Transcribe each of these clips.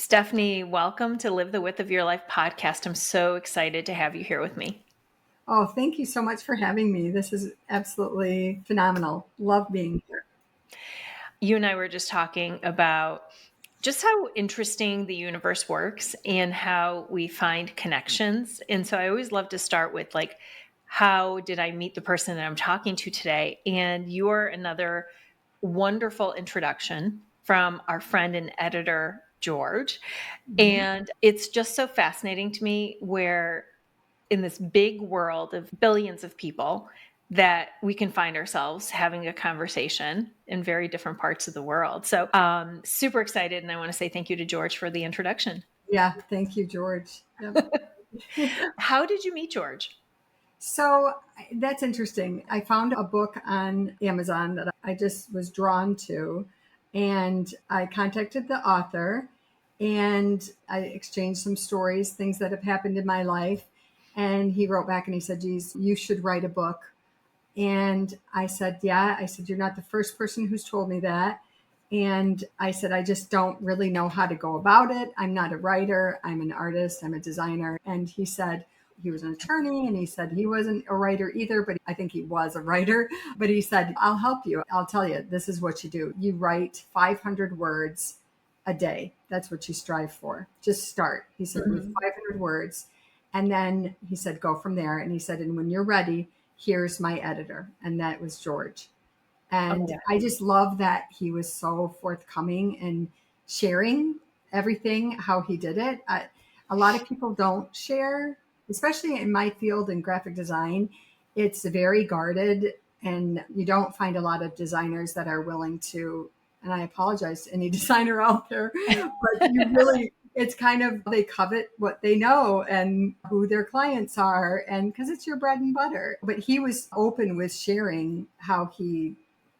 Stephanie, welcome to Live the Width of Your Life podcast. I'm so excited to have you here with me. Oh, thank you so much for having me. This is absolutely phenomenal. Love being here. You and I were just talking about just how interesting the universe works and how we find connections. And so I always love to start with how did I meet the person that I'm talking to today? And you're another wonderful introduction from our friend and editor, George. And it's just so fascinating to me where in this big world of billions of people that we can find ourselves having a conversation in very different parts of the world. So super excited. And I want to say thank you to George for the introduction. Yeah, thank you, George. Yep. How did you meet George? So that's interesting. I found a book on Amazon that I just was drawn to, and I contacted the author and I exchanged some stories, things that have happened in my life. And he wrote back and he said, geez, you should write a book. And I said, yeah. I said, you're not the first person who's told me that. And I said, I just don't really know how to go about it. I'm not a writer. I'm an artist. I'm a designer. And he said, he was an attorney and he said he wasn't a writer either, but I think he was a writer. But he said, I'll help you. I'll tell you, this is what you do. You write 500 words a day. That's what you strive for. Just start. He said, with 500 words. And then he said, go from there. And he said, and when you're ready, here's my editor. And that was George. And I just love that he was so forthcoming and sharing everything, how he did it. A lot of people don't share, especially in my field in graphic design. It's very guarded, and you don't find a lot of designers that are willing to, and I apologize to any designer out there, but you really, it's kind of, they covet what they know and who their clients are, and because it's your bread and butter. But he was open with sharing how he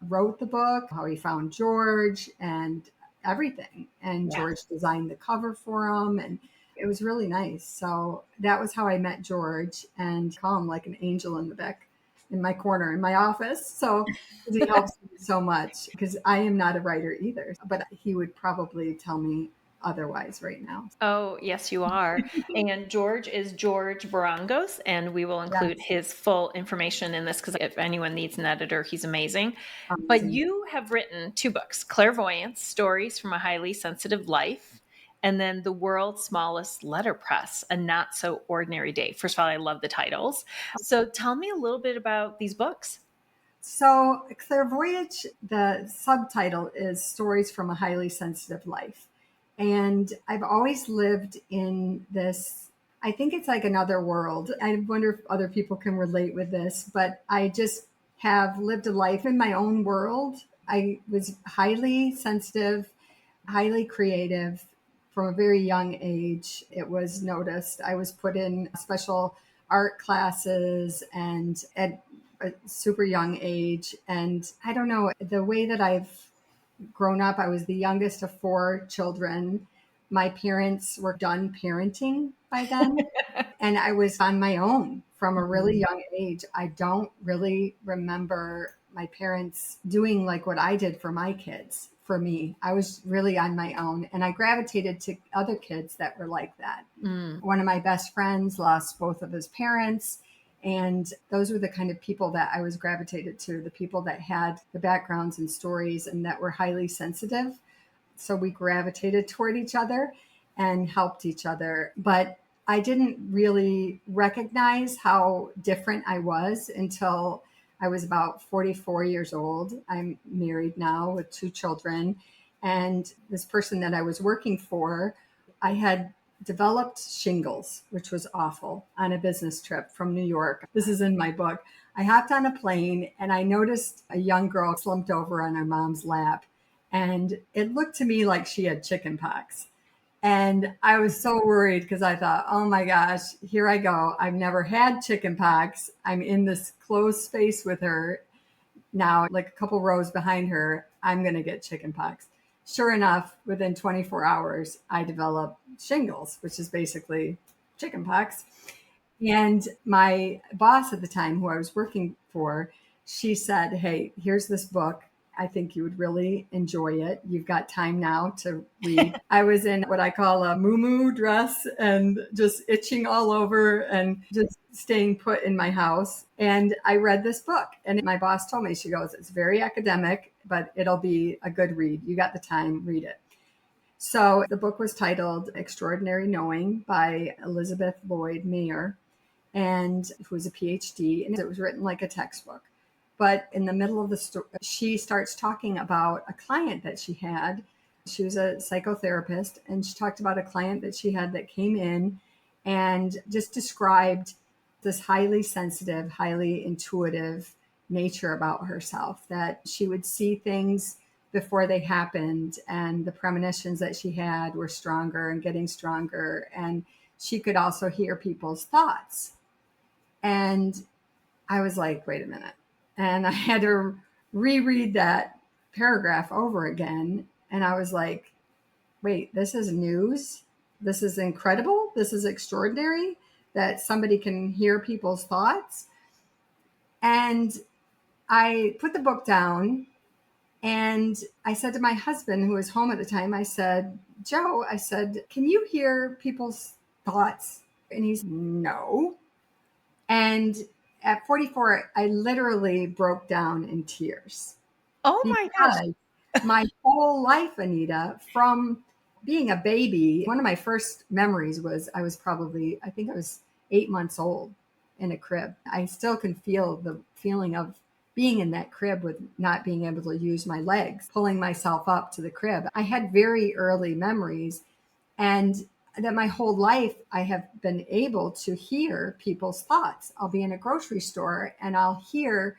wrote the book, how he found George and everything. And George designed the cover for him. And it was really nice. So that was how I met George, and call him like an angel in the back in my corner in my office. So he helps me so much because I am not a writer either, but he would probably tell me otherwise right now. Oh, yes, you are. And George is George Barangos, and we will include his full information in this because if anyone needs an editor, he's amazing. But you have written 2 books, Clairvoyance, Stories from a Highly Sensitive Life, and then The World's Smallest Letterpress, A Not So Ordinary Day. First of all, I love the titles. So tell me a little bit about these books. So Clairvoyance, the subtitle is Stories from a Highly Sensitive Life. And I've always lived in this, I think it's like another world. I wonder if other people can relate with this, but I just have lived a life in my own world. I was highly sensitive, highly creative from a very young age. It was noticed. I was put in special art classes and at a super young age. And I don't know, the way that I've grown up, I was the youngest of 4 children. My parents were done parenting by then, and I was on my own from a really young age. I don't really remember my parents doing like what I did for my kids. For me, I was really on my own, and I gravitated to other kids that were like that. One of my best friends lost both of his parents. And those were the kind of people that I was gravitated to, the people that had the backgrounds and stories and that were highly sensitive. So we gravitated toward each other and helped each other. But I didn't really recognize how different I was until I was about 44 years old. I'm married now with 2 children. And this person that I was working for, I had developed shingles, which was awful, on a business trip from New York. This is in my book. I hopped on a plane and I noticed a young girl slumped over on her mom's lap. And it looked to me like she had chicken pox. And I was so worried because I thought, oh my gosh, here I go. I've never had chicken pox. I'm in this closed space with her now, like a couple rows behind her. I'm going to get chicken pox. Sure enough, within 24 hours, I developed shingles, which is basically chicken pox. And my boss at the time, who I was working for, she said, hey, here's this book. I think you would really enjoy it. You've got time now to read. I was in what I call a moo dress and just itching all over and just staying put in my house. And I read this book, and my boss told me, she goes, it's very academic, but it'll be a good read. You got the time, read it. So the book was titled Extraordinary Knowing by Elizabeth Lloyd Mayer, and who was a PhD, and it was written like a textbook. But in the middle of the story, she starts talking about a client that she had. She was a psychotherapist, and she talked about a client that she had that came in and just described this highly sensitive, highly intuitive nature about herself, that she would see things before they happened, and the premonitions that she had were stronger and getting stronger. And she could also hear people's thoughts. And I was like, wait a minute. And I had to reread that paragraph over again. And I was like, wait, this is news. This is incredible. This is extraordinary that somebody can hear people's thoughts. And I put the book down, and I said to my husband, who was home at the time, I said, Joe, I said, can you hear people's thoughts? And he's, no. And at 44, I literally broke down in tears Oh my gosh. because my whole life, Aneta, from being a baby, one of my first memories was I was probably, I think I was 8 months old in a crib. I still can feel the feeling of being in that crib with not being able to use my legs, pulling myself up to the crib. I had very early memories, and that my whole life I have been able to hear people's thoughts. I'll be in a grocery store and I'll hear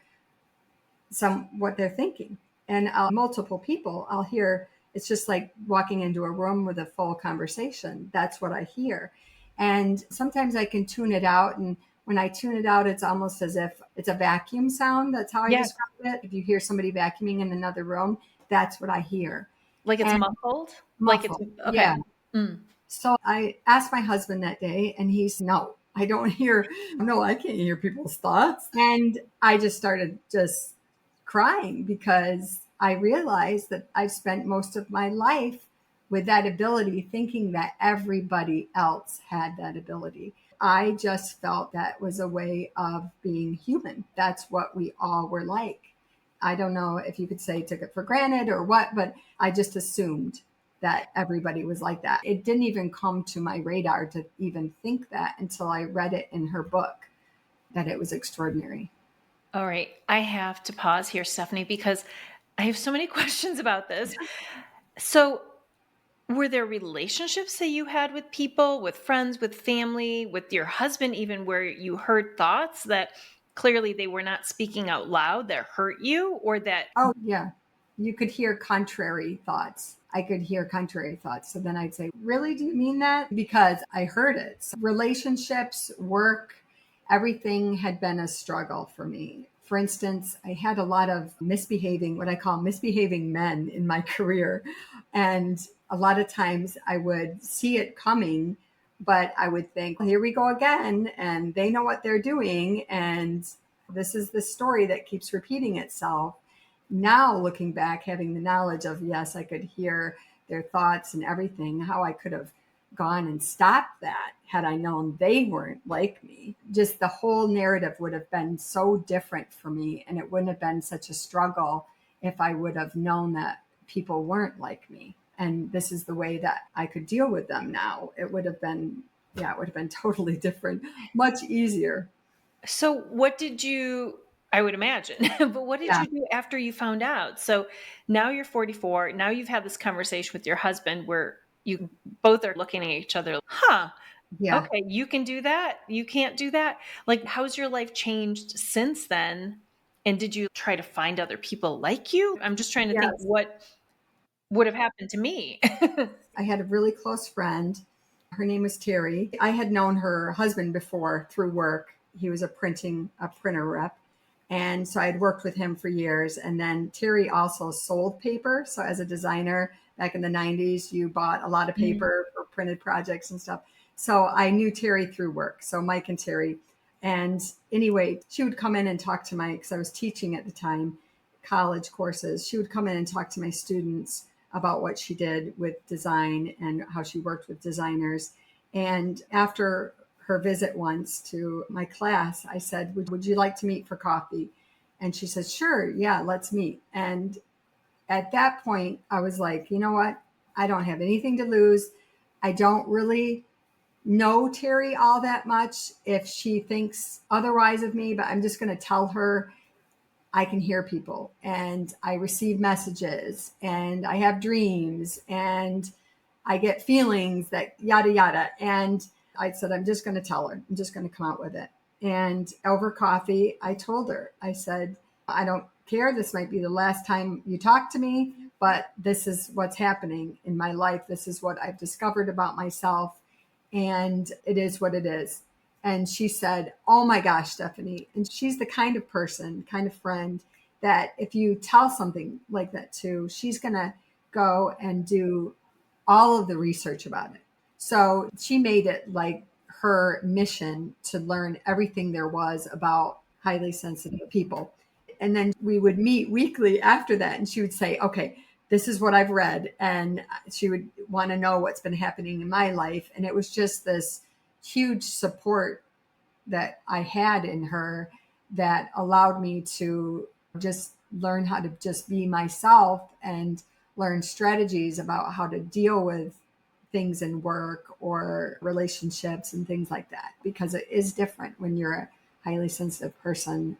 what they're thinking. And multiple people, I'll hear, it's just like walking into a room with a full conversation. That's what I hear. And sometimes I can tune it out. And when I tune it out, it's almost as if it's a vacuum sound. That's how I Yes. describe it. If you hear somebody vacuuming in another room, that's what I hear. Like it's And muffled? Like it's muffled. okay. Yeah. Mm. So I asked my husband that day, and he's, no, I don't hear, no, I can't hear people's thoughts. And I just started just crying because I realized that I've spent most of my life with that ability, thinking that everybody else had that ability. I just felt that was a way of being human. That's what we all were like. I don't know if you could say took it for granted or what, but I just assumed that everybody was like that. It didn't even come to my radar to even think that until I read it in her book, that it was extraordinary. All right. I have to pause here, Stephanie, because I have so many questions about this. So, were there relationships that you had with people, with friends, with family, with your husband, even where you heard thoughts that clearly they were not speaking out loud that hurt you, or that? Oh, yeah. You could hear contrary thoughts. I could hear contrary thoughts. So then I'd say, really? Do you mean that? Because I heard it. So relationships, work, everything had been a struggle for me. For instance, I had a lot of misbehaving, what I call misbehaving men in my career. And a lot of times I would see it coming, but I would think, here we go again. And they know what they're doing. And this is the story that keeps repeating itself. Now, looking back, having the knowledge of, yes, I could hear their thoughts and everything, how I could have gone and stopped that had I known they weren't like me. Just the whole narrative would have been so different for me. And it wouldn't have been such a struggle if I would have known that people weren't like me. And this is the way that I could deal with them now. It would have been, yeah, it would have been totally different, much easier. So, what did you? I would imagine, but what did Yeah. you do after you found out? So now you're 44. Now you've had this conversation with your husband where you both are looking at each other, huh? Yeah. Okay, you can do that. You can't do that. Like, how's your life changed since then? And did you try to find other people like you? I'm just trying to think Yes. what would have happened to me. I had a really close friend. Her name was Terry. I had known her husband before through work. He was a printer rep. And so I had worked with him for years. And then Terry also sold paper. So as a designer back in the 90s, you bought a lot of Mm. paper for printed projects and stuff. So I knew Terry through work. So Mike and Terry. And anyway, she would come in and talk to because I was teaching at the time, college courses, she would come in and talk to my students about what she did with design and how she worked with designers. And after her visit once to my class, I said, would you like to meet for coffee? And she said, sure, yeah, let's meet. And at that point, I was like, you know what? I don't have anything to lose. I don't really know Terry all that much if she thinks otherwise of me, but I'm just going to tell her I can hear people and I receive messages and I have dreams and I get feelings that yada yada. And I said, I'm just going to tell her, I'm just going to come out with it. And over coffee, I told her, I said, I don't care. This might be the last time you talk to me, but this is what's happening in my life. This is what I've discovered about myself. And it is what it is. And she said, oh my gosh, Stephanie. And she's the kind of person, kind of friend that if you tell something like that to, she's going to go and do all of the research about it. So she made it like her mission to learn everything there was about highly sensitive people. And then we would meet weekly after that. And she would say, okay, this is what I've read. And she would want to know what's been happening in my life. And it was just this huge support that I had in her that allowed me to just learn how to just be myself and learn strategies about how to deal with things in work or relationships and things like that, because it is different when you're a highly sensitive person.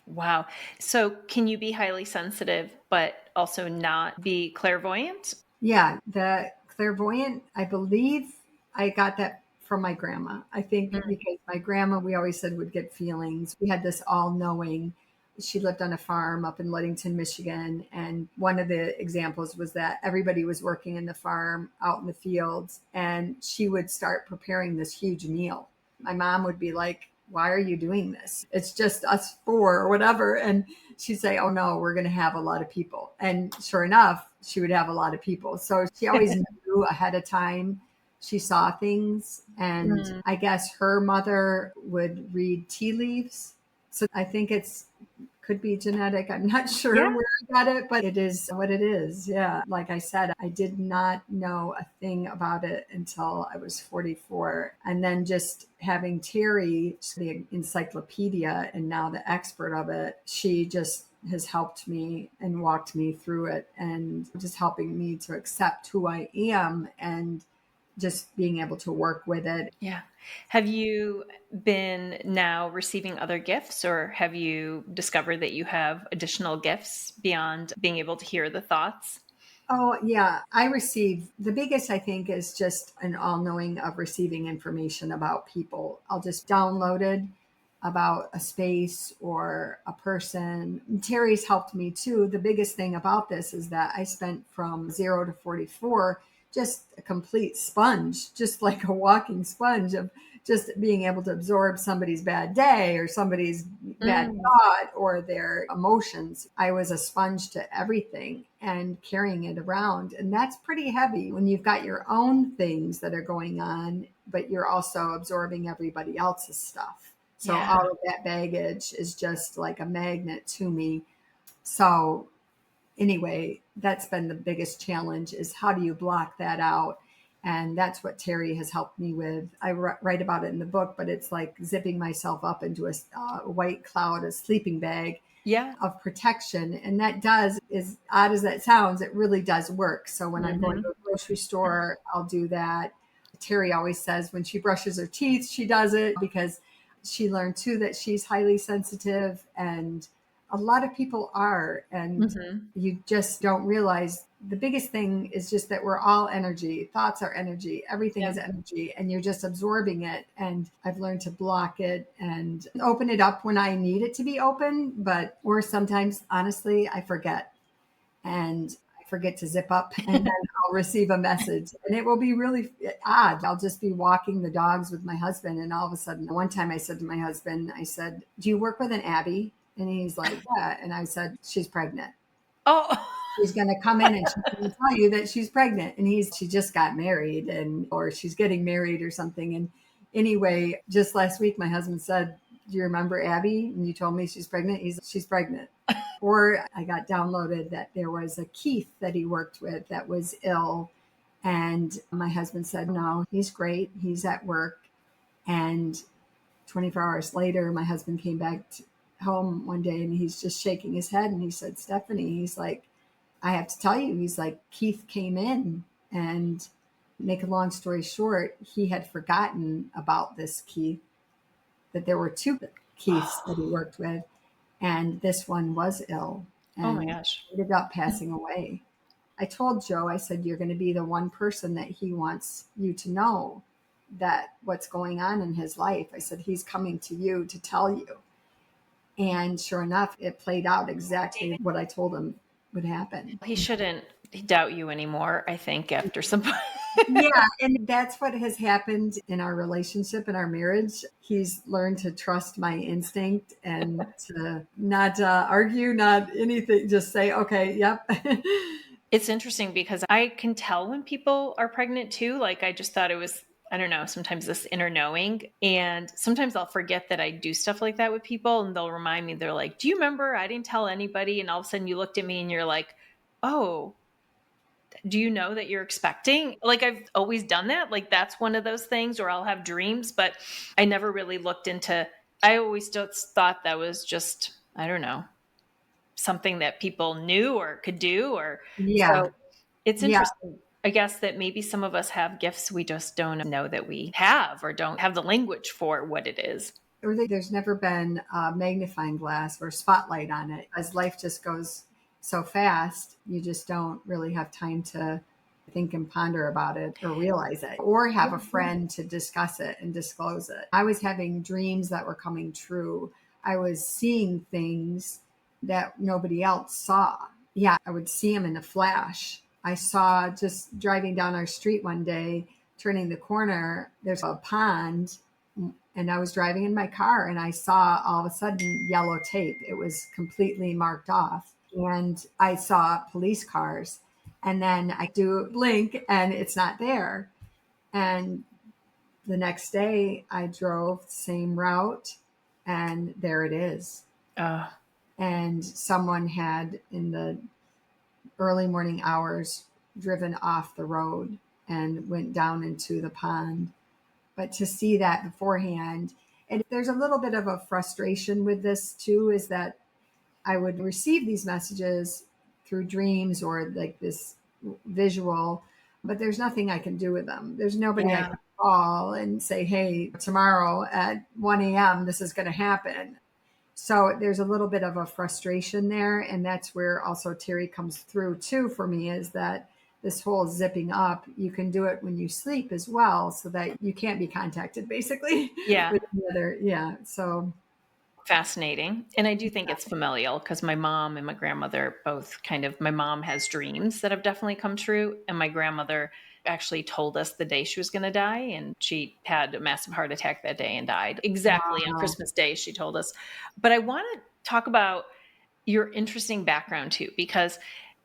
Wow. So can you be highly sensitive, but also not be clairvoyant? Yeah, the clairvoyant, I believe I got that from my grandma. I think Mm. because my grandma, we always said, would get feelings. We had this all knowing. She lived on a farm up in Ludington, Michigan. And one of the examples was that everybody was working in the farm out in the fields, and she would start preparing this huge meal. My mom would be like, why are you doing this? It's just us four or whatever. And she'd say, oh no, we're going to have a lot of people. And sure enough, she would have a lot of people. So she always knew ahead of time. She saw things. And Mm. I guess her mother would read tea leaves. So I think it's could be genetic. I'm not Yeah. sure where I got it, but it is what it is. Yeah. Like I said, I did not know a thing about it until I was 44. And then just having Terry, the encyclopedia and now the expert of it, she just has helped me and walked me through it and just helping me to accept who I am and just being able to work with it. Yeah. Have you been now receiving other gifts, or have you discovered that you have additional gifts beyond being able to hear the thoughts? Oh, yeah. I receive the biggest, I think, is just an all knowing of receiving information about people. I'll just download it about a space or a person. Terry's helped me too. The biggest thing about this is that I spent from 0 to 44 just a complete sponge, just like a walking sponge of just being able to absorb somebody's bad day or somebody's bad Mm. thought or their emotions. I was a sponge to everything and carrying it around. And that's pretty heavy when you've got your own things that are going on, but you're also absorbing everybody else's stuff. So Yeah. all of that baggage is just like a magnet to me. So anyway, that's been the biggest challenge is how do you block that out? And that's what Terry has helped me with. I write about it in the book, but it's like zipping myself up into a white cloud, a sleeping bag Yeah. of protection. And that does, as odd as that sounds, it really does work. So when I'm going Hmm. to a grocery store, I'll do that. Terry always says when she brushes her teeth, she does it because she learned too that she's highly sensitive and a lot of people are. And Hmm. you just don't realize the biggest thing is just that we're all energy. Thoughts are energy. Everything Yeah. is energy, and you're just absorbing it. And I've learned to block it and open it up when I need it to be open. But, or sometimes, honestly, I forget and I forget to zip up and then I'll receive a message and it will be really odd. I'll just be walking the dogs with my husband. And all of a sudden, one time I said to my husband, I said, do you work with an Abby? And he's like, yeah. And I said, she's pregnant. Oh. She's going to come in and she's going to tell you that she's pregnant. And she just got married and, or she's getting married or something. And anyway, just last week, my husband said, do you remember Abby? And you told me she's pregnant. She's pregnant. Or I got downloaded that there was a Keith that he worked with that was ill. And my husband said, no, he's great. He's at work. And 24 hours later, my husband came back home one day and he's just shaking his head. And he said, Stephanie, he's like, I have to tell you, he's like, Keith came in, and make a long story short, he had forgotten about this Keith, that there were two Keiths that he worked with, and this one was ill Oh my and gosh. ended up passing away. I told Joe, I said, you're going to be the one person that he wants you to know that what's going on in his life. I said, he's coming to you to tell you. And sure enough, it played out exactly what I told him would happen. He shouldn't doubt you anymore, I think, after some point. Yeah, and that's what has happened in our relationship, in our marriage. He's learned to trust my instinct and to not argue, not anything, just say, okay, yep. It's interesting because I can tell when people are pregnant too. Like, I just thought it was, I don't know, sometimes this inner knowing. And sometimes I'll forget that I do stuff like that with people, and they'll remind me, they're like, do you remember I didn't tell anybody? And all of a sudden you looked at me and you're like, oh, do you know that you're expecting? Like, I've always done that. Like, that's one of those things. Or I'll have dreams, but I never really looked into, I always just thought that was just, I don't know, something that people knew or could do. Or Yeah, so it's yeah. interesting, I guess, that maybe some of us have gifts we just don't know that we have, or don't have the language for what it is. Or there's never been a magnifying glass or spotlight on it. As life just goes so fast, you just don't really have time to think and ponder about it or realize it or have a friend to discuss it and disclose it. I was having dreams that were coming true. I was seeing things that nobody else saw. Yeah, I would see them in a flash. I saw, just driving down our street one day, turning the corner, there's a pond, and I was driving in my car and I saw all of a sudden yellow tape. It was completely marked off. And I saw police cars. And then I do blink and it's not there. And the next day I drove the same route and there it is. Uh, And someone had, in the early morning hours, driven off the road and went down into the pond. But to see that beforehand, and there's a little bit of a frustration with this too, is that I would receive these messages through dreams or like this visual, but there's nothing I can do with them. There's nobody I yeah. can call and say, hey, tomorrow at 1 a.m., this is going to happen. So there's a little bit of a frustration there. And that's where also Terry comes through too for me, is that this whole zipping up, you can do it when you sleep as well, so that you can't be contacted basically Yeah. with the other. Yeah. So Fascinating. And I do think it's familial because my mom and my grandmother both kind of, my mom has dreams that have definitely come true. And my grandmother actually told us the day she was going to die. And she had a massive heart attack that day and died exactly on wow. Christmas Day, she told us. But I want to talk about your interesting background too, because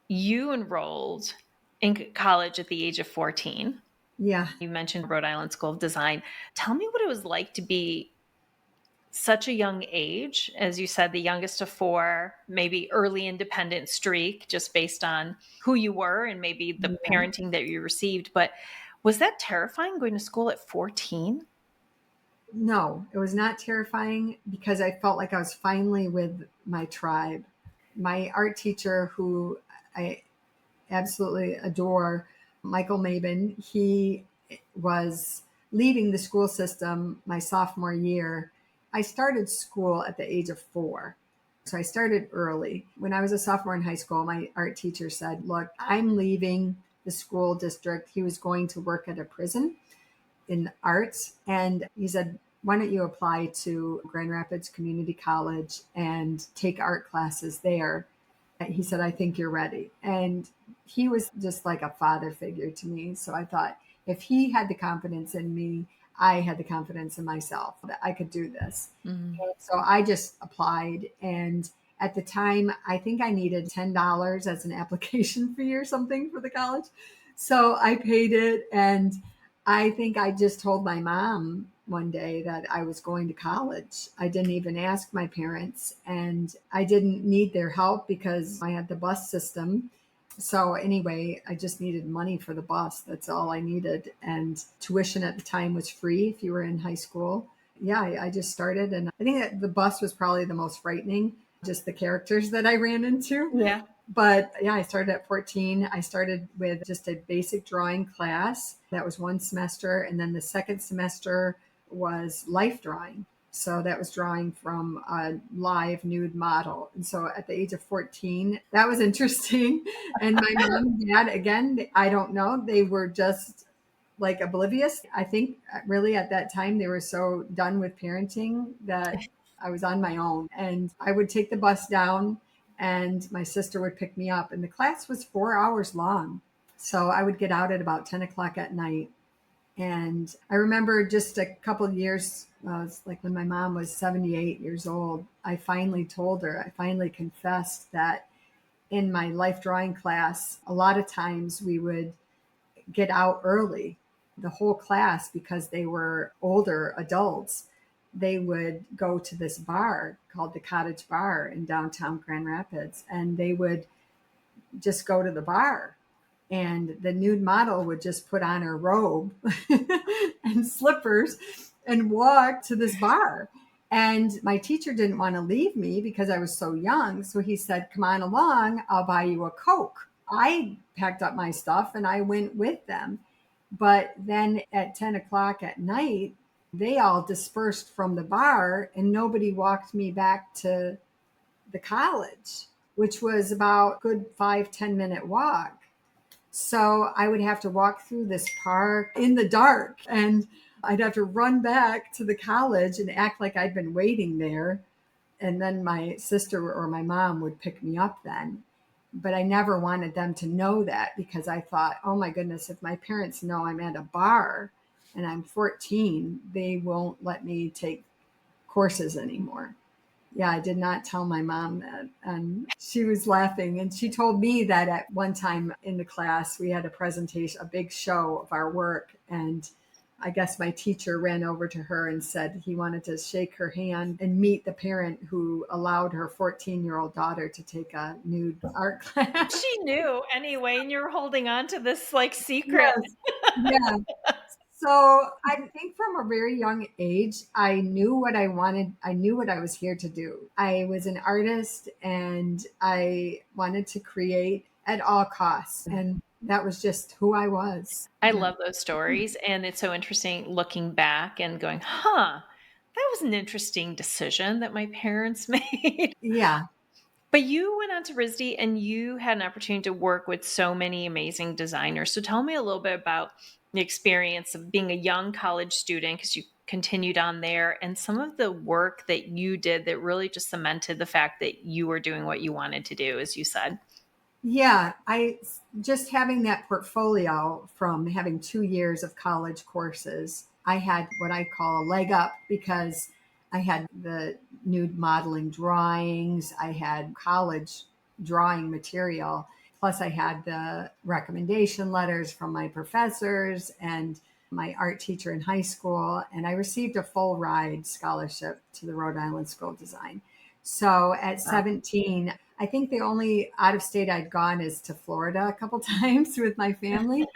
you enrolled in college at the age of 14. Yeah. You mentioned Rhode Island School of Design. Tell me what it was like to be such a young age, as you said, the youngest of four, maybe early independent streak, just based on who you were and maybe the Yeah. parenting that you received. But was that terrifying going to school at 14? No, it was not terrifying because I felt like I was finally with my tribe. My art teacher, who I absolutely adore, Michael Maben, he was leaving the school system my sophomore year. I started school at the age of 4. So I started early. When I was a sophomore in high school, my art teacher said, look, I'm leaving the school district. He was going to work at a prison in arts. And he said, why don't you apply to Grand Rapids Community College and take art classes there? He said, I think you're ready. And he was just like a father figure to me. So I thought, if he had the confidence in me, I had the confidence in myself that I could do this. Mm. And so I just applied. And at the time, I think I needed $10 as an application fee or something for the college. So I paid it. And I think I just told my mom one day that I was going to college. I didn't even ask my parents, and I didn't need their help because I had the bus system. So, anyway, I just needed money for the bus. That's all I needed. And tuition at the time was free if you were in high school. Yeah, I just started, and I think that the bus was probably the most frightening, just the characters that I ran into. Yeah. But yeah, I started at 14. I started with just a basic drawing class. That was one semester. And then the second semester was life drawing. So that was drawing from a live nude model. And so at the age of 14, that was interesting. And my mom and dad, again, I don't know, they were just like oblivious. I think really at that time they were so done with parenting that I was on my own. And I would take the bus down and my sister would pick me up. And the class was 4 hours long. So I would get out at about 10 o'clock at night. And I remember just a couple of years, it's like when my mom was 78 years old, I finally told her, I finally confessed that in my life drawing class, a lot of times we would get out early, the whole class, because they were older adults. They would go to this bar called the Cottage Bar in downtown Grand Rapids, and they would just go to the bar. And the nude model would just put on her robe and slippers and walk to this bar. And my teacher didn't want to leave me because I was so young. So he said, "Come on along, I'll buy you a Coke." I packed up my stuff and I went with them. But then at 10 o'clock at night, they all dispersed from the bar and nobody walked me back to the college, which was about a good 5-10 minute walk. So I would have to walk through this park in the dark and I'd have to run back to the college and act like I'd been waiting there. And then my sister or my mom would pick me up then. But I never wanted them to know that because I thought, oh my goodness, if my parents know I'm at a bar and I'm 14, they won't let me take courses anymore. Yeah, I did not tell my mom that. And she was laughing. And she told me that at one time in the class, we had a presentation, a big show of our work. And I guess my teacher ran over to her and said he wanted to shake her hand and meet the parent who allowed her 14-year-old daughter to take a nude art class. She knew anyway, and you're holding on to this like secret. Yes. Yeah. So I think from a very young age, I knew what I wanted. I knew what I was here to do. I was an artist and I wanted to create at all costs. And that was just who I was. I Yeah. love those stories. And it's so interesting looking back and going, huh, that was an interesting decision that my parents made. Yeah. But you went on to RISD and you had an opportunity to work with so many amazing designers. So tell me a little bit about the experience of being a young college student, because you continued on there, and some of the work that you did that really just cemented the fact that you were doing what you wanted to do, as you said. Yeah, I just having that portfolio from having 2 years of college courses, I had what I call a leg up because I had the nude modeling drawings, I had college drawing material, plus I had the recommendation letters from my professors and my art teacher in high school, and I received a full ride scholarship to the Rhode Island School of Design. So at Wow. 17, I think the only out of state I'd gone is to Florida a couple times with my family.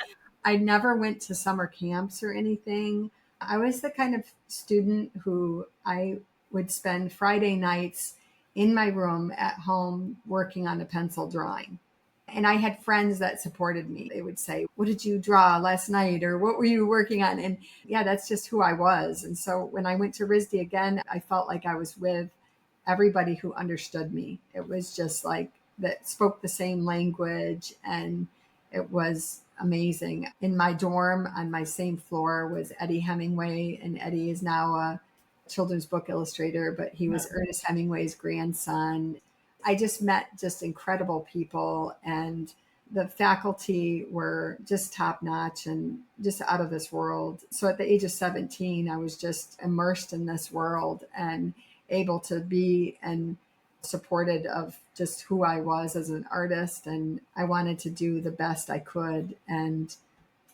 I never went to summer camps or anything. I was the kind of student who I would spend Friday nights in my room at home working on a pencil drawing. And I had friends that supported me. They would say, "What did you draw last night?" Or "What were you working on?" And yeah, that's just who I was. And so when I went to RISD again, I felt like I was with everybody who understood me. It was just like that spoke the same language and it was amazing. In my dorm on my same floor was Eddie Hemingway, and Eddie is now a children's book illustrator, but he was Ernest Hemingway's grandson. I just met just incredible people, and the faculty were just top notch and just out of this world. So at the age of 17, I was just immersed in this world and able to be and supported of just who I was as an artist. And I wanted to do the best I could. And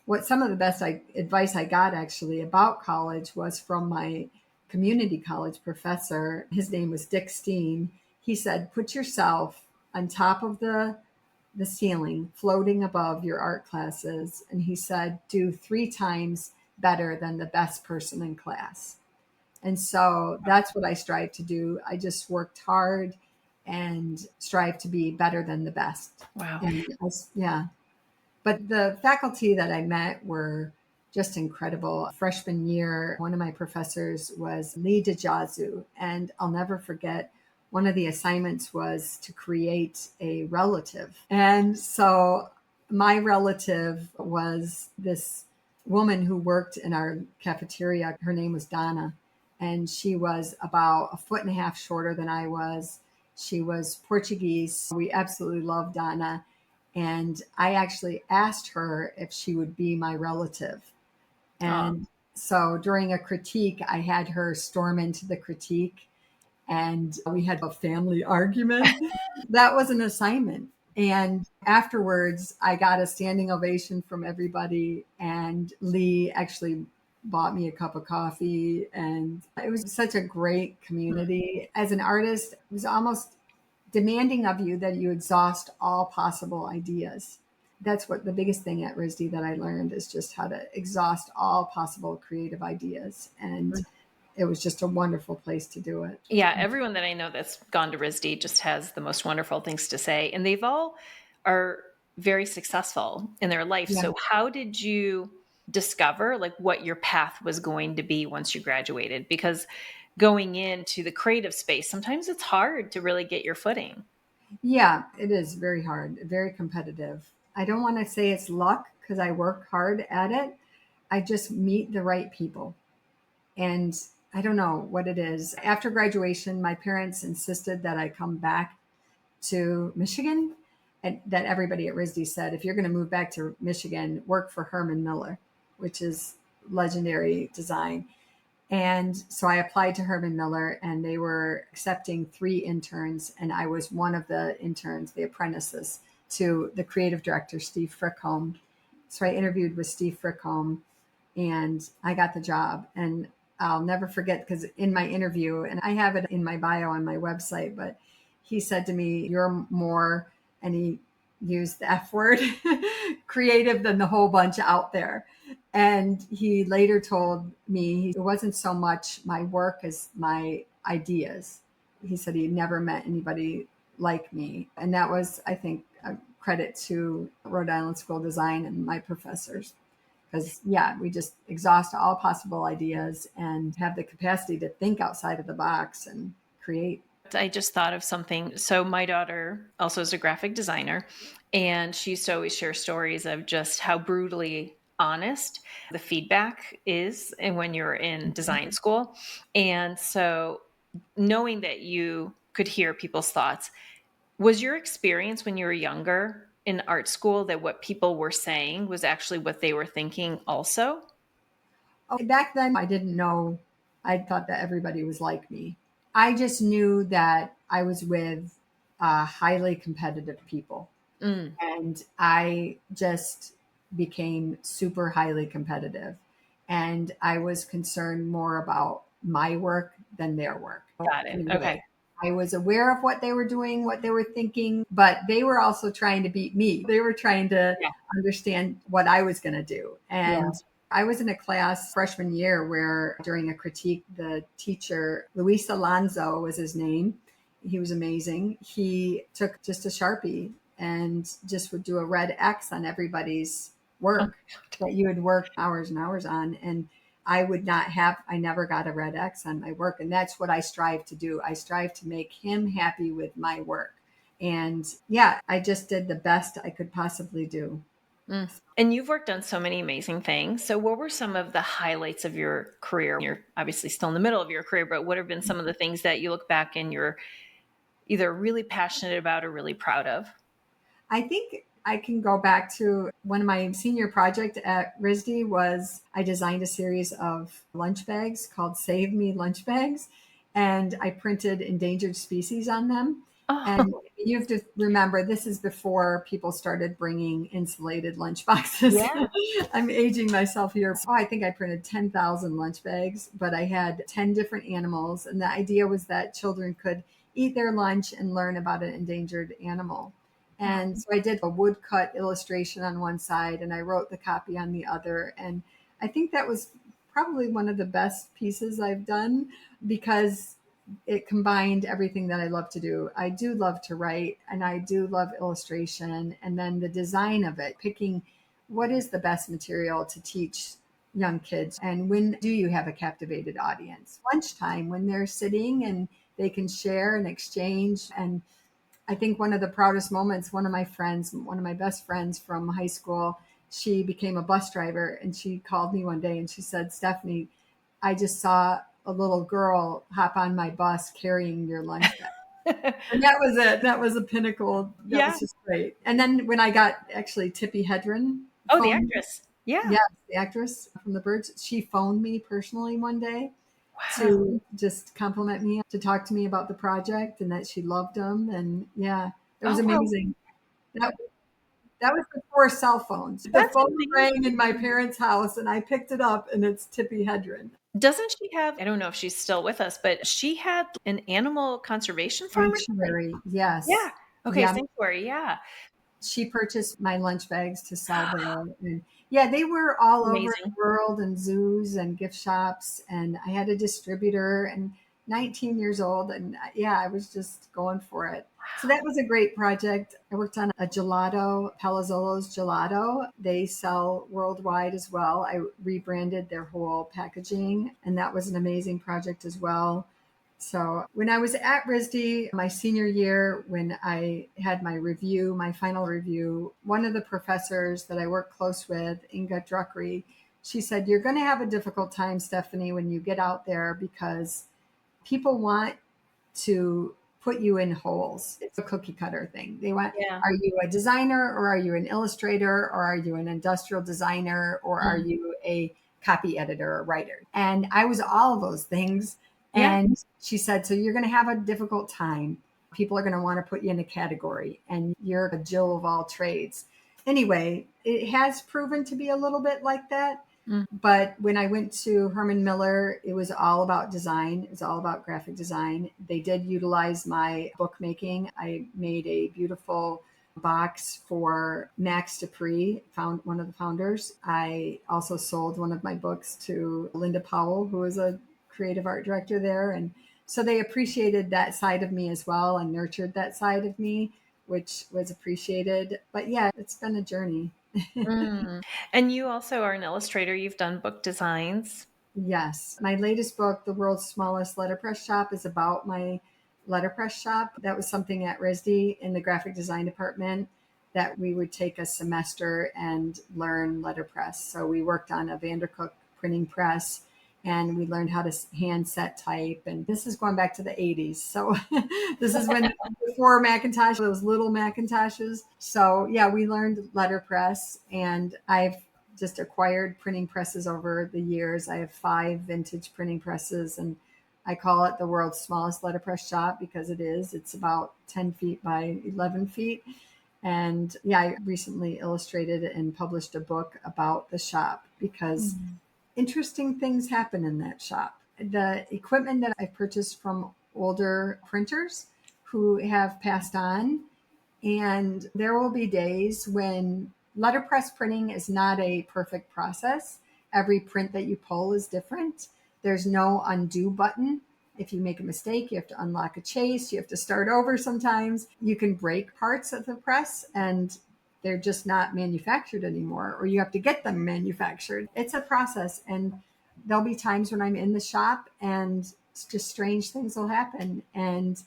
what some of the best advice I got actually about college was from my community college professor. His name was Dick Steen. He said, put yourself on top of the ceiling, floating above your art classes. And he said, do 3 times better than the best person in class. And so that's what I strive to do. I just worked hard and strive to be better than the best. Wow. And yeah, but the faculty that I met were just incredible. Freshman year, one of my professors was Lee DeJazu, and I'll never forget one of the assignments was to create a relative. And so my relative was this woman who worked in our cafeteria. Her name was Donna, and she was about a foot and a half shorter than I was. She was Portuguese. We absolutely loved Donna. And I actually asked her if she would be my relative. Oh, And so during a critique, I had her storm into the critique and we had a family argument. That was an assignment. And afterwards, I got a standing ovation from everybody. And Lee actually bought me a cup of coffee. And it was such a great community. As an artist, it was almost demanding of you that you exhaust all possible ideas. That's what the biggest thing at RISD that I learned is just how to exhaust all possible creative ideas. And it was just a wonderful place to do it. yeah. Everyone that I know that's gone to RISD just has the most wonderful things to say, and they've all are very successful in their life. Yeah. So, how did you discover like what your path was going to be once you graduated? Because going into the creative space, sometimes it's hard to really get your footing. Yeah, it is very hard, very competitive. I don't want to say it's luck because I work hard at it. I just meet the right people. And I don't know what it is. After graduation, my parents insisted that I come back to Michigan, and that everybody at RISD said, if you're going to move back to Michigan, work for Herman Miller, which is legendary design. And so I applied to Herman Miller, and they were accepting 3 interns, and I was one of the interns, the apprentices, to the creative director, Steve Frickholm. So I interviewed with Steve Frickholm, and I got the job. And I'll never forget because in my interview, and I have it in my bio on my website, but he said to me, "You're more," and he used the F word, creative than the whole bunch out there. And he later told me it wasn't so much my work as my ideas. He said he never met anybody like me. And that was, I think, a credit to Rhode Island School of Design and my professors. Because, yeah, we just exhaust all possible ideas and have the capacity to think outside of the box and create. I just thought of something. So my daughter also is a graphic designer, and she used to always share stories of just how brutally honest the feedback is and when you're in design school. And so knowing that you could hear people's thoughts, was your experience when you were younger in art school that what people were saying was actually what they were thinking also? Oh, back then, I didn't know. I thought that everybody was like me. I just knew that I was with highly competitive people. Mm, And I just became super highly competitive. And I was concerned more about my work than their work. got it. In a Okay. way. I was aware of what they were doing, what they were thinking, but they were also trying to beat me. They were trying to Yeah. understand what I was going to do. Yeah. And I was in a class freshman year where during a critique, the teacher, Luis Alonso was his name. He was amazing. He took just a Sharpie and just would do a red X on everybody's Oh, work that you had worked hours and hours on. And I never got a red X on my work. And that's what I strive to do. I strive to make him happy with my work. And yeah, I just did the best I could possibly do. mm. And you've worked on so many amazing things. So, what were some of the highlights of your career? You're obviously still in the middle of your career, but what have been some of the things that you look back and you're either really passionate about or really proud of? I think I can go back to one of my senior project at RISD was I designed a series of lunch bags called Save Me lunch bags, and I printed endangered species on them. And Oh, you have to remember, this is before people started bringing insulated lunch boxes. yeah. I'm aging myself here. Oh, I think I printed 10,000 lunch bags, but I had 10 different animals. And the idea was that children could eat their lunch and learn about an endangered animal. And so I did a woodcut illustration on one side and I wrote the copy on the other. And I think that was probably one of the best pieces I've done because it combined everything that I love to do. I do love to write and I do love illustration and then the design of it, picking what is the best material to teach young kids and when do you have a captivated audience? Lunchtime when they're sitting and they can share and exchange. And I think one of the proudest moments, one of my friends, one of my best friends from high school, she became a bus driver and she called me one day and she said, Stephanie, I just saw a little girl hop on my bus carrying your lunch bag. And that was it. That was a pinnacle. That Yeah. was just great. And then when I got actually Tippi Hedren Oh, the phoned, actress. Yeah. yes, the actress from the Birds, she phoned me personally one day Wow. to just compliment me, to talk to me about the project and that she loved them. And yeah, it was Oh, wow. amazing. That, that was before cell phones. The That's phone rang in amazing. my parents' house and I picked it up and it's Tippi Hedren. Doesn't she have, I don't know if she's still with us, but she had an animal conservation farm or something? Sanctuary, Yeah. yes. Okay, Yeah, sanctuary, yeah. she purchased my lunch bags to sell there. And yeah, they were all over the Amazing. world and zoos and gift shops. And I had a distributor and 19 years old. And yeah, I was just going for it. So that was a great project. I worked on a gelato, Palazzolo's Gelato. They sell worldwide as well. I rebranded their whole packaging, and that was an amazing project as well. So when I was at RISD, my senior year, when I had my review, my final review, one of the professors that I work close with, Inga Druckery, she said, "You're going to have a difficult time, Stephanie, when you get out there because people want to put you in holes. It's a cookie cutter thing. They want, Yeah. are you a designer or are you an illustrator or are you an industrial designer or are Mm. you a copy editor or writer?" And I was all of those things. Yeah. And she said, "So you're going to have a difficult time. People are going to want to put you in a category and you're a Jill of all trades." Anyway, it has proven to be a little bit like that. Mm. But when I went to Herman Miller, it was all about design. It was all about graphic design. They did utilize my bookmaking. I made a beautiful box for Max Dupree, found one of the founders. I also sold one of my books to Linda Powell, who is a creative art director there. And so they appreciated that side of me as well and nurtured that side of me, which was appreciated. But yeah, it's been a journey. Mm. And you also are an illustrator. You've done book designs. Yes. My latest book, The World's Smallest Letterpress Shop, is about my letterpress shop. That was something at RISD in the graphic design department that we would take a semester and learn letterpress. So we worked on a Vandercook printing press and we learned how to hand set type. And this is going back to the 80s. So this is when before Macintosh, those little Macintoshes. So yeah, we learned letterpress and I've just acquired printing presses over the years. I have 5 vintage printing presses, and I call it the world's smallest letterpress shop because it is. It's about 10 feet by 11 feet. And yeah, I recently illustrated and published a book about the shop because Mm. interesting things happen in that shop. The equipment that I purchased from older printers who have passed on, and there will be days when letterpress printing is not a perfect process. Every print that you pull is different. There's no undo button. If you make a mistake, you have to unlock a chase. You have to start over sometimes. You can break parts of the press and they're just not manufactured anymore, or you have to get them manufactured. It's a process. And there'll be times when I'm in the shop and just strange things will happen. And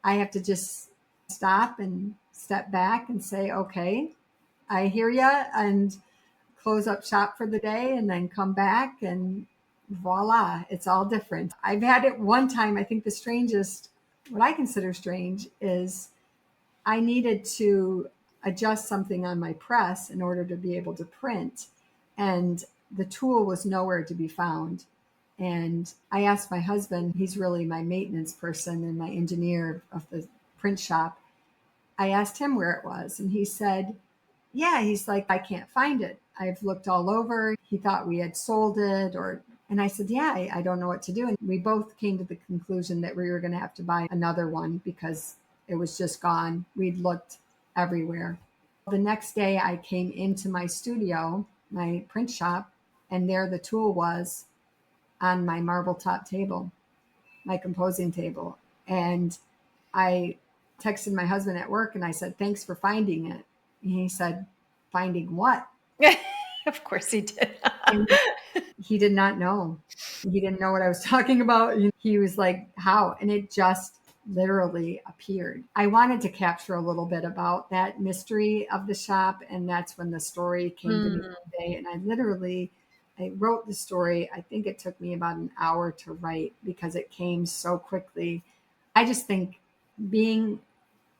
I have to just stop and step back and say, okay, I hear you, and close up shop for the day and then come back and voila, it's all different. I've had it one time. I think the strangest, what I consider strange, is I needed to adjust something on my press in order to be able to print. And the tool was nowhere to be found. And I asked my husband, he's really my maintenance person and my engineer of the print shop. I asked him where it was, and he said, yeah, he's like, I can't find it. I've looked all over. He thought we had sold it and I said, yeah, I don't know what to do. And we both came to the conclusion that we were going to have to buy another one because it was just gone. We'd looked everywhere. The next day I came into my studio, my print shop, and there the tool was on my marble top table, my composing table. And I texted my husband at work and I said, thanks for finding it. And he said, finding what? Of course he did. And he did not know. He didn't know what I was talking about. He was like, how? And it just literally appeared. I wanted to capture a little bit about that mystery of the shop. And that's when the story came to me today. And I wrote the story. I think it took me about an hour to write because it came so quickly. I just think being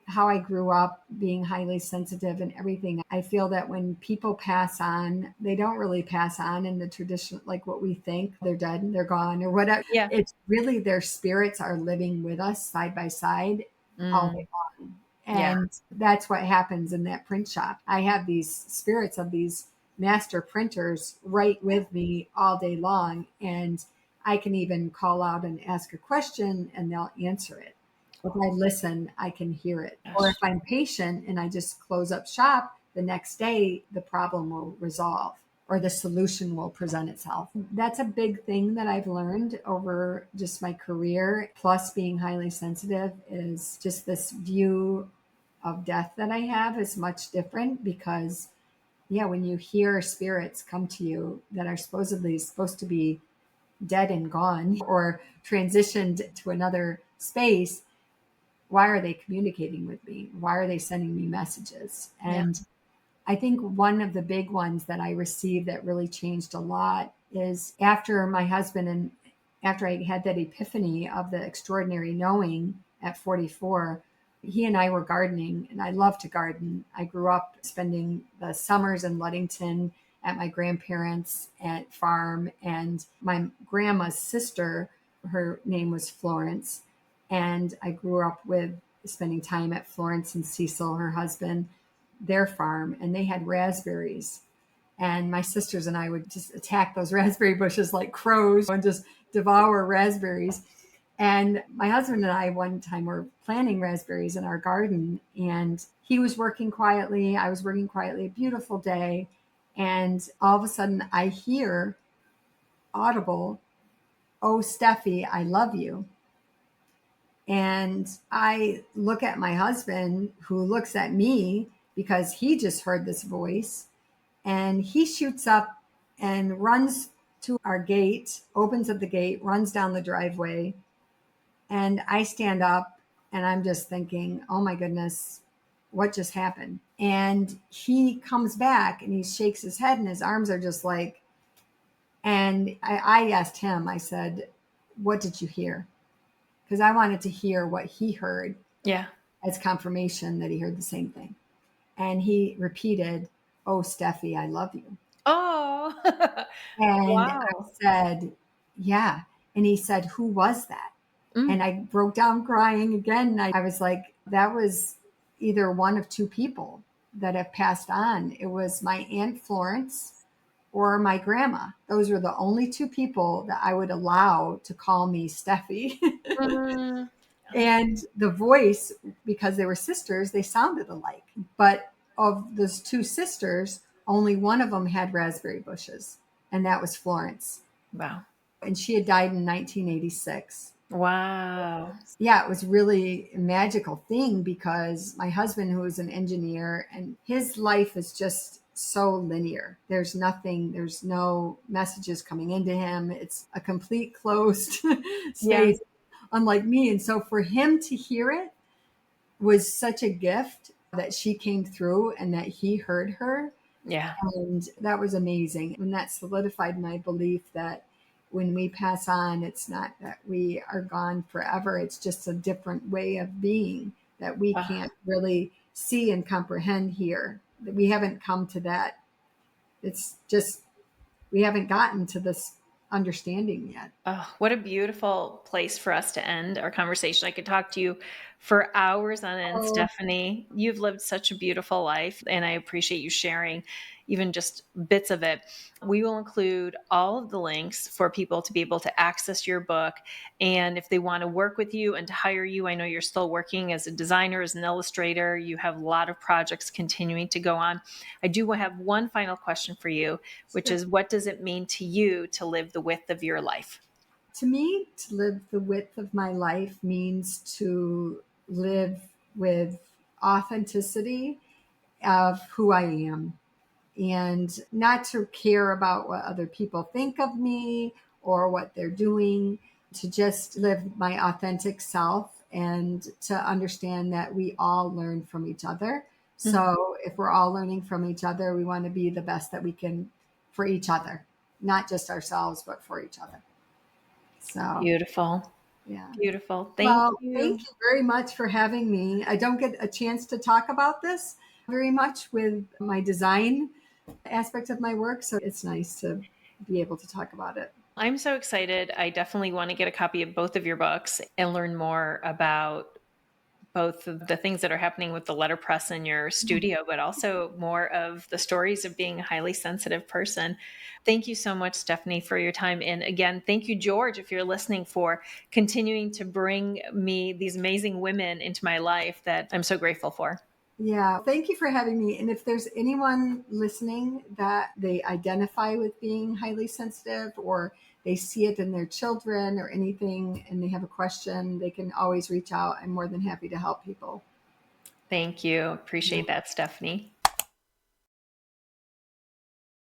how I grew up, being highly sensitive and everything, I feel that when people pass on, they don't really pass on in the tradition, like what we think they're dead and they're gone or whatever. Yeah. It's really their spirits are living with us side by side all day long. Yeah. And that's what happens in that print shop. I have these spirits of these master printers right with me all day long. And I can even call out and ask a question and they'll answer it. If I listen, I can hear it. Or if I'm patient and I just close up shop, the next day the problem will resolve or the solution will present itself. That's a big thing that I've learned over just my career, plus being highly sensitive, is just this view of death that I have is much different because, yeah, when you hear spirits come to you that are supposedly supposed to be dead and gone or transitioned to another space, why are they communicating with me? Why are they sending me messages? And I think one of the big ones that I received that really changed a lot is after my husband and after I had that epiphany of the extraordinary knowing at 44, he and I were gardening, and I love to garden. I grew up spending the summers in Ludington at my grandparents' at farm, and my grandma's sister, her name was Florence, and I grew up with spending time at Florence and Cecil, her husband, their farm, and they had raspberries. And my sisters and I would just attack those raspberry bushes like crows and just devour raspberries. And my husband and I, one time, were planting raspberries in our garden, and he was working quietly. I was working quietly, a beautiful day. And all of a sudden, I hear audible, "Oh, Steffi, I love you." And I look at my husband, who looks at me because he just heard this voice, and he shoots up and runs to our gate, opens up the gate, runs down the driveway. And I stand up and I'm just thinking, oh my goodness, what just happened? And he comes back and he shakes his head and his arms are just like, and I asked him, I said, what did you hear? Because I wanted to hear what he heard Yeah. as confirmation that he heard the same thing. And he repeated, "Oh, Steffi, I love you." Oh, And I wow. said, "Yeah." And he said, "Who was that?" Mm. And I broke down crying again. I was like, that was either one of two people that have passed on. It was my Aunt Florence or my grandma. Those were the only two people that I would allow to call me Steffi. Mm. And the voice, because they were sisters, they sounded alike. But of those two sisters, only one of them had raspberry bushes, and that was Florence. Wow. And she had died in 1986. Wow. Yeah, it was really a magical thing because my husband, who is an engineer, and his life is just so linear. There's nothing, there's no messages coming into him. It's a complete closed Yeah. space, unlike me. And so for him to hear it was such a gift that she came through and that he heard her. Yeah. And that was amazing. And that solidified my belief that when we pass on, it's not that we are gone forever. It's just a different way of being that we Ah, can't really see and comprehend here. That we haven't come to that. It's just, we haven't gotten to this understanding yet. Oh, what a beautiful place for us to end our conversation. I could talk to you for hours on end, Oh, Stephanie. You've lived such a beautiful life, and I appreciate you sharing even just bits of it. We will include all of the links for people to be able to access your book. And if they want to work with you and to hire you, I know you're still working as a designer, as an illustrator. You have a lot of projects continuing to go on. I do have one final question for you, which sure. is what does it mean to you to live the width of your life? To me, to live the width of my life means to live with authenticity of who I am and not to care about what other people think of me or what they're doing, to just live my authentic self and to understand that we all learn from each other. Mhm. So if we're all learning from each other, we want to be the best that we can for each other, not just ourselves, but for each other. So, Beautiful. yeah. Beautiful. Thank Well, thank you. you very much for having me. I don't get a chance to talk about this very much with my design aspect of my work, so it's nice to be able to talk about it. I'm so excited. I definitely want to get a copy of both of your books and learn more about both of the things that are happening with the letterpress in your studio, but also more of the stories of being a highly sensitive person. Thank you so much, Stephanie, for your time. And again, thank you, George, if you're listening, for continuing to bring me these amazing women into my life that I'm so grateful for. Yeah, thank you for having me. And if there's anyone listening that they identify with being highly sensitive or they see it in their children or anything and they have a question, they can always reach out. I'm more than happy to help people. Thank you. Yeah. Appreciate that, Stephanie.